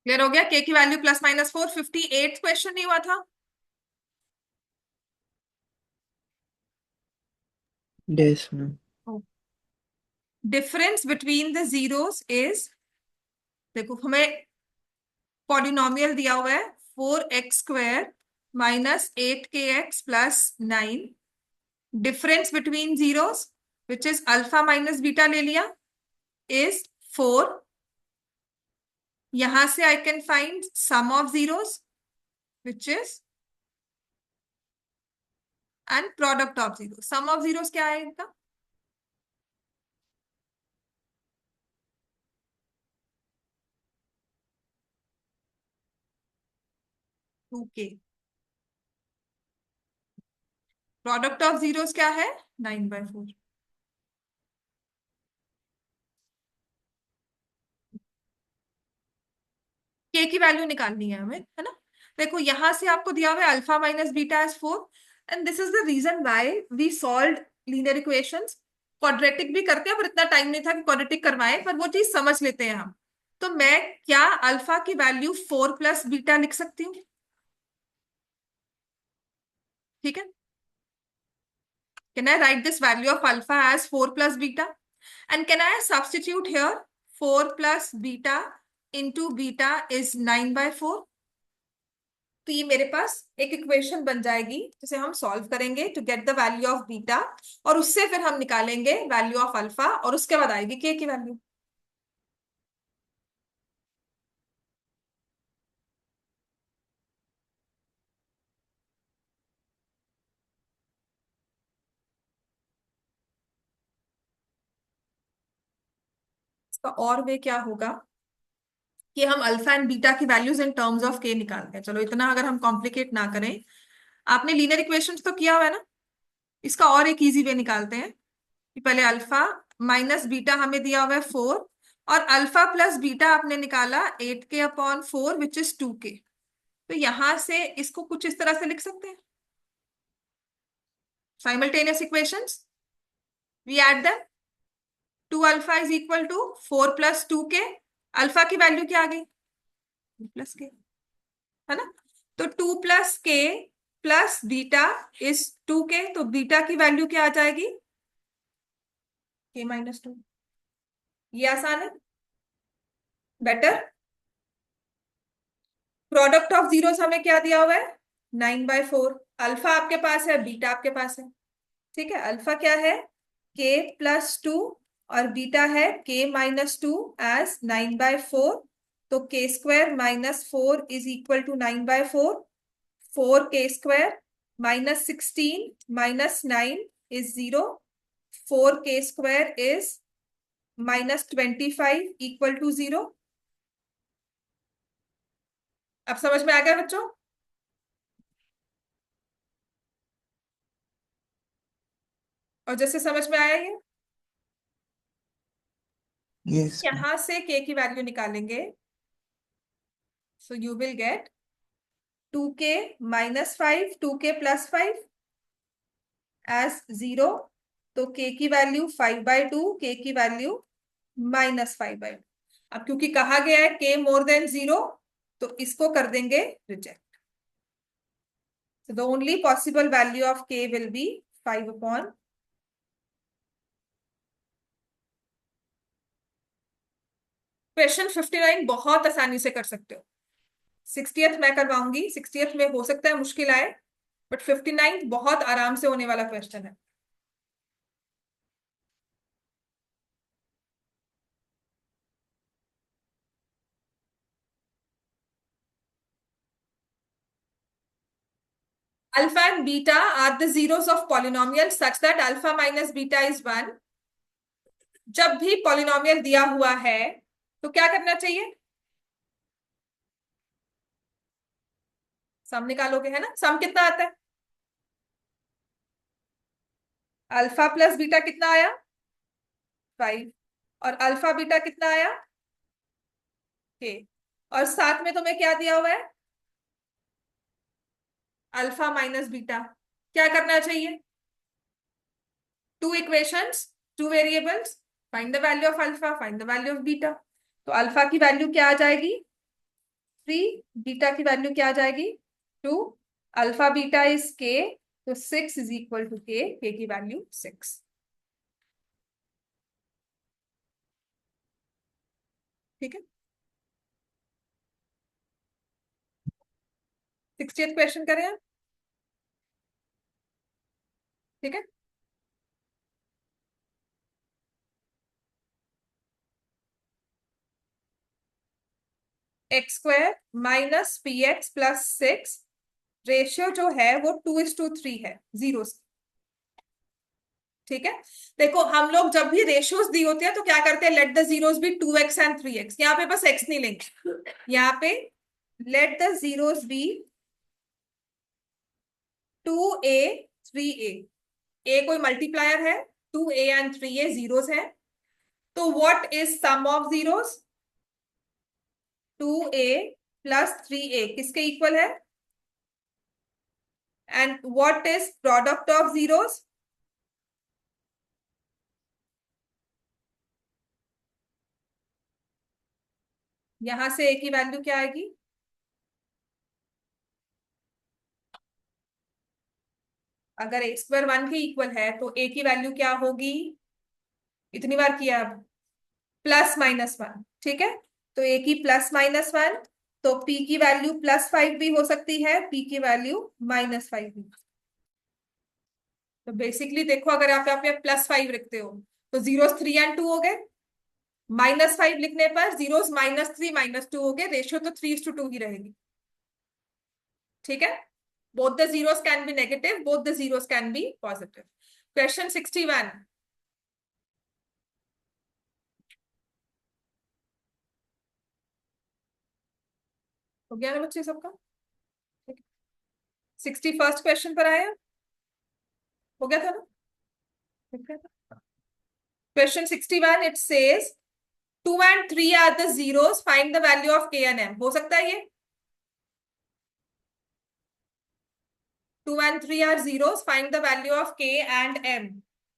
क्लियर हो गया, के की वैल्यू +-4। 58th क्वेश्चन नहीं हुआ था, Yes, ma'am. Difference between the zeros is, देखो हमें पॉलिनोमियल दिया हुआ है 4x² -8kx+9। Difference between zeros which is alpha minus beta ले लिया इज 4। यहां से I can find sum of zeros which is and product of zero. Sum of zeros क्या है इनका? 2k। प्रोडक्ट ऑफ जीरोस क्या है? 9/4। के की वैल्यू निकालनी है हमें, है ना। देखो यहां से आपको दिया हुआ है alpha minus beta as 4, and this is the reason why we solve linear equations. Quadratic भी करते हैं पर इतना टाइम नहीं था कि क्वाड्रेटिक करवाएं, पर वो चीज समझ लेते हैं हम। तो मैं क्या अल्फा की वैल्यू 4 + बीटा लिख सकती हूँ? ठीक है, can I write this value of alpha as 4 + beta, and can I substitute here 4 + beta into beta is 9/4। तो ये मेरे पास एक इक्वेशन बन जाएगी जिसे हम सॉल्व करेंगे to get the value of beta, और उससे फिर हम निकालेंगे वैल्यू ऑफ अल्फा, और उसके बाद आएगी के की वैल्यू। इसका और वे क्या होगा कि हम अल्फा एंड बीटा की वैल्यूज इन टर्म्स ऑफ के निकालते हैं। चलो इतना अगर हम कॉम्प्लिकेट ना करें, आपने लीनियर इक्वेशंस तो किया हुआ है ना, इसका और एक इजी वे निकालते हैं कि पहले अल्फा माइनस बीटा हमें दिया हुआ है 4, और अल्फा प्लस बीटा आपने निकाला 8k/4 विच इज 2k। तो यहां से इसको कुछ इस तरह से लिख सकते हैं, simultaneous equations, we add them। 2 alpha is equal to 4 + 2k। Alpha की वैल्यू क्या आ गई? 2 + k, है ना। तो 2 + k plus beta is 2k, तो बीटा की वैल्यू क्या आ जाएगी? k-2। ये आसान है, बेटर। प्रोडक्ट ऑफ जीरोस हमें क्या दिया हुआ है? 9/4। अल्फा आपके पास है, बीटा आपके पास है, ठीक है। अल्फा क्या है? k+2, और बीटा है k-2 एज 9/4। तो k² - 4 is equal to 9/4। 4k² -16 -9 is 0। 4k² is -25 equal to 0। अब समझ में आ गया बच्चों? और जैसे समझ में आया ये, Yes, ma'am. यहां से k की वैल्यू निकालेंगे, so you will get 2k -5 2k + 5 as 0। तो k की वैल्यू 5/2, k की वैल्यू -5/2। अब क्योंकि कहा गया है k मोर देन 0, तो इसको कर देंगे reject. So the only possible value of k will be 5/। Question 59 बहुत आसानी से कर सकते हो। 60th मैं करवाऊंगी, 60th में हो सकता है मुश्किल आए, बट 59 बहुत आराम से होने वाला क्वेश्चन है। Alpha and beta are the zeros of polynomial such that alpha minus beta is 1। जब भी पॉलिनोमियल दिया हुआ है तो क्या करना चाहिए? सम निकालोगे, है ना। सम कितना आता है? अल्फा प्लस बीटा कितना आया? 5। और अल्फा बीटा कितना आया? के। और साथ में तुम्हें क्या दिया हुआ है? Alpha minus beta. क्या करना चाहिए? 2 equations, 2 variables, find the value of alpha, find the value of beta. तो अल्फा की वैल्यू क्या आ जाएगी? 3। बीटा की वैल्यू क्या आ जाएगी? 2। अल्फा बीटा इज के, तो 6 इज इक्वल टू के की वैल्यू 6। ठीक है, 60th क्वेश्चन करें हम। ठीक है, x² माइनस px+6 रेशियो जो है वो 2:3 है जीरोस। ठीक है, देखो हम लोग जब भी रेशियोज दी होती है तो क्या करते हैं, let the zeros be 2x and 3x। यहाँ पे बस x नहीं लेंगे, यहाँ पे let the zeros be 2a 3a। a कोई मल्टीप्लायर है, 2a एंड 3a जीरोस है। तो what is sum of zeros? 2a plus 3a किसके इक्वल है? And what is product of zeros? यहां से a की वैल्यू क्या आएगी? अगर x² 1 के इक्वल है तो a की वैल्यू क्या होगी? इतनी बार किया अब, +-1। ठीक है, तो a की +-1, तो p की वैल्यू +5 भी हो सकती है, p की वैल्यू -5 भी। तो बेसिकली देखो, अगर आप यहाँ पे +5 रखते हो तो जीरोस 3 एंड 2 हो गए, -5 लिखने पर जीरोस -3 -2 हो गए, रेशियो तो 3:2 ही रहेगी। ठीक है, both the zeros can be negative, both the zeros can be positive. Question 61. हो गया ना बच्चे सबका? 61st क्वेश्चन पर आया, हो गया था ना? Question 61, it says 2 and 3 are the zeros, find the value of k and m। हो सकता है ये 2 and 3 are zeros, find the value of k and m।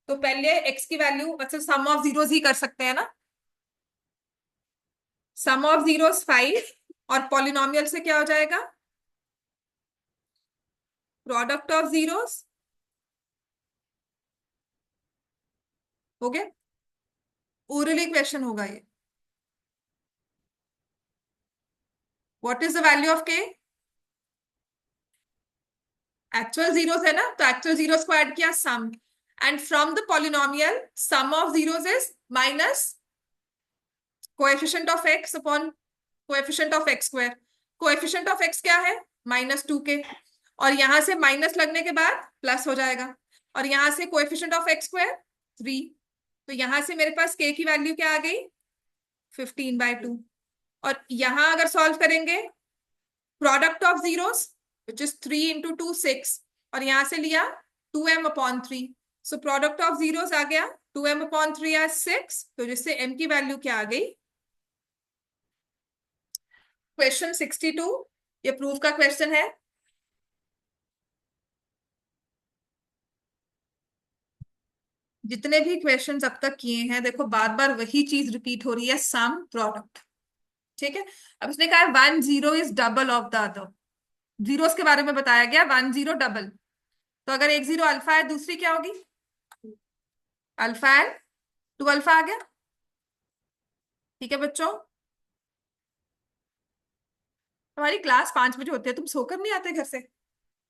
तो पहले x की वैल्यू, अच्छा सम ऑफ जीरोस ही कर सकते हैं ना। सम ऑफ जीरोस 5 और पॉलिनोमियल से क्या हो जाएगा? Product of zeros. हो गया, ओरली क्वेश्चन होगा ये। What is the value of k? Actual zeros है ना, तो एक्चुअल जीरोस को ऐड किया, sum, and from the polynomial sum of zeros is minus coefficient of x upon coefficient of x²। Coefficient of x क्या है? -2k, और यहां से माइनस लगने के बाद प्लस हो जाएगा, और यहां से कोएफिशिएंट ऑफ x² 3। तो यहां से मेरे पास k की वैल्यू क्या आ गई? 15/2। और यहां अगर सॉल्व करेंगे, product of zeros which is 3 × 2 6, और यहां से लिया 2m/3। So product of zeros आ गया 2m/3 या 6, तो जिससे m की वैल्यू क्या आ गई? क्वेश्चन 62, ये प्रूफ का क्वेश्चन है। जितने भी क्वेश्चंस अब तक किए हैं, देखो बार बार वही चीज रिपीट हो रही है, सम प्रोडक्ट। ठीक है, अब इसने कहा 1 0 is double of the other. Zeros के बारे में बताया गया, 1 0 डबल। तो अगर एक जीरो अल्फा है, दूसरी क्या होगी? अल्फा एंड 2 अल्फा आ गया। ठीक है बच्चों, हमारी क्लास 5 बजे होती है, तुम सोकर नहीं आते घर से?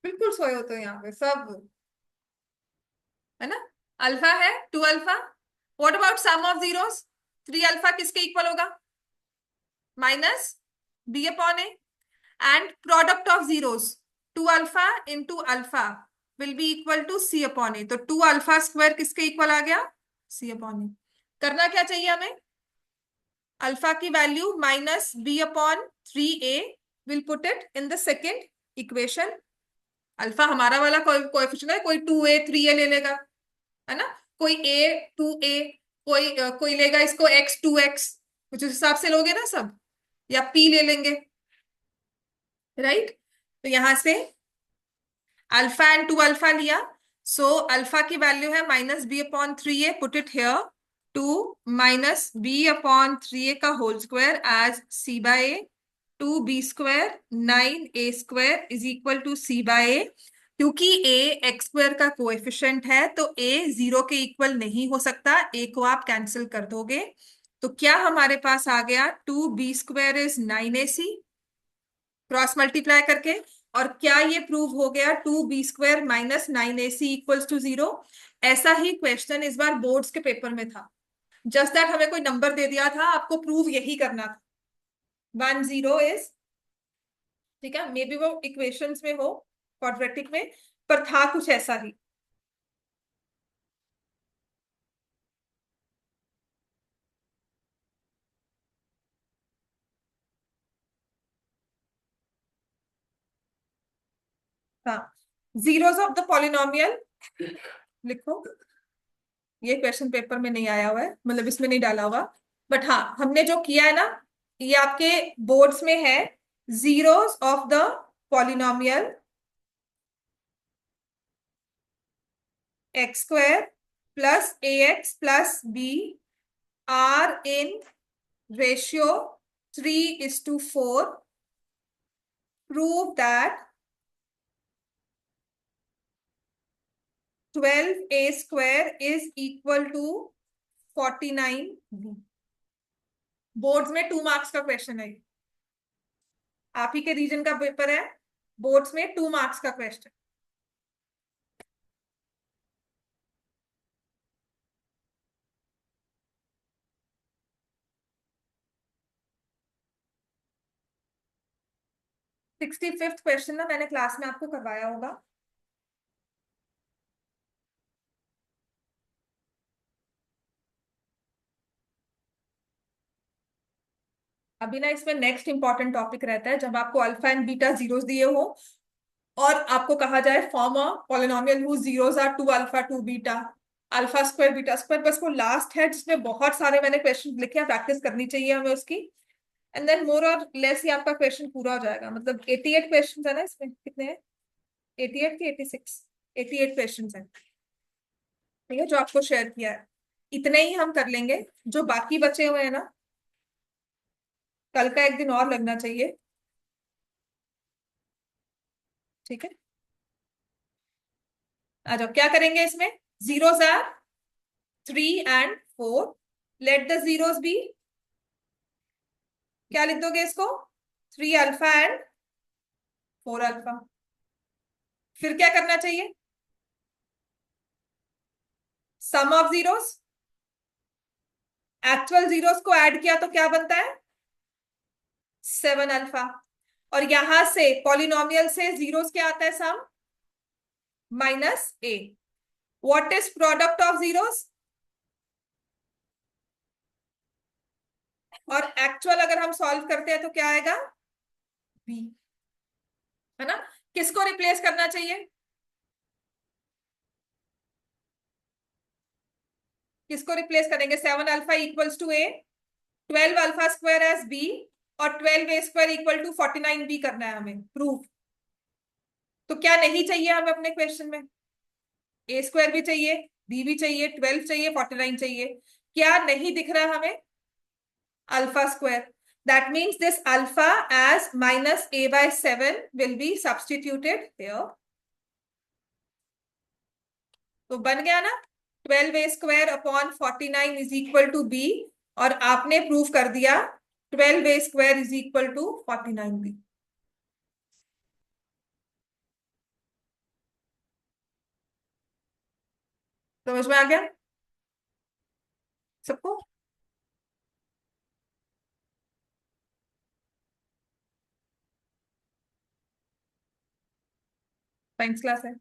बिल्कुल सोए होते हो यहाँ पे सब, है ना। अल्फा है 2 alpha. What about sum of zeros? 3 alpha किसके इक्वल होगा? -b/a। And product of zeros 2 alpha into alpha will be equal to c/a। तो 2 अल्फा स्क्वायर किसके इक्वल आ गया? c/a। करना क्या चाहिए हमें? अल्फा की value -b/3a, will put it in the second equation. Alpha हमारा वाला कोएफिशिएंट है, कोई 2a 3a ले लेगा, है ना। कोई a 2a, कोई लेगा इसको x 2x, कुछ उस हिसाब से लोगे ना सब, या p ले लेंगे, राइट। तो यहां से अल्फा एंड 2 अल्फा लिया, सो अल्फा की वैल्यू है -b/3a, put it here, 2 -b/3a का whole square as c/a, 2b² 9a² is equal to c/a। क्योंकि a x² का कोएफिशिएंट है तो a 0 के इक्वल नहीं हो सकता, a को आप कैंसिल कर दोगे, तो क्या हमारे पास आ गया 2b² is 9ac cross multiply करके, और क्या ये प्रूव हो गया 2b² minus 9ac equals to 0। ऐसा ही क्वेश्चन इस बार बोर्ड्स के पेपर में था, जस्ट दैट हमें कोई नंबर दे दिया था, आपको प्रूव यही करना था 10 इज, ठीक है, मे बी वो इक्वेशंस में हो क्वाड्रेटिक में, पर था कुछ ऐसा ही। हाँ, जीरोस ऑफ द पॉलिनोमियल लिखो, ये क्वेश्चन पेपर में नहीं आया हुआ है, मतलब इसमें नहीं डाला हुआ, बट हाँ हमने जो किया है ना, ये आपके बोर्ड्स में है। Zeros of the polynomial x² plus ax+b are in ratio 3:4, prove that 12a² is equal to 49b। Boards में 2 मार्क्स का क्वेश्चन है, आप ही के रीजन का पेपर है, बोर्ड्स में 2 मार्क्स का क्वेश्चन। सिक्सटी फिफ्थ क्वेश्चन ना मैंने क्लास में आपको करवाया होगा। अभी ना इसमें नेक्स्ट इंपॉर्टेंट टॉपिक रहता है, जब आपको अल्फा एंड बीटा जीरोस दिए हो और आपको कहा जाए form a polynomial whose zeros are 2α 2β α² β², बस वो लास्ट है जिसमें बहुत सारे मैंने क्वेश्चन लिखे हैं, प्रैक्टिस करनी चाहिए हमें उसकी, एंड देन मोर और लेस ही आपका क्वेश्चन पूरा हो जाएगा। मतलब 88 क्वेश्चन है ना इसमें, कितने हैं, 88 की 86, 88 क्वेश्चन है, ठीक है, जो आपको शेयर किया है। इतने ही हम कर लेंगे, जो बाकी बचे हुए हैं ना, कल का एक दिन और लगना चाहिए, ठीक है। आ जाओ, क्या करेंगे इसमें, zeros are 3 and 4, let the zeros be, क्या लिख दोगे इसको, 3α and 4α। फिर क्या करना चाहिए, सम ऑफ जीरोस, एक्चुअल जीरोस को ऐड किया तो क्या बनता है 7α, और यहां से पॉलिनोमियल से जीरोस क्या आता है सम, -a। What is product of zeros, और एक्चुअल अगर हम सॉल्व करते हैं तो क्या आएगा b, है ना। किसको रिप्लेस करना चाहिए, किसको रिप्लेस करेंगे, 7α equals to a, 12α² as b, और 12a² इक्वल टू 49b करना है हमें प्रूफ। तो क्या नहीं चाहिए हमें अपने क्वेश्चन में, a² भी चाहिए, b भी चाहिए, 12 चाहिए, 49 चाहिए, क्या नहीं दिख रहा हमें, α²। that means this alpha as -a/7 will be substituted here। तो बन गया ना 12a² upon 49 is equal to b, और आपने प्रूफ कर दिया 12a² is equal to 49b। समझ में आ गया सबको, साइंस क्लास है।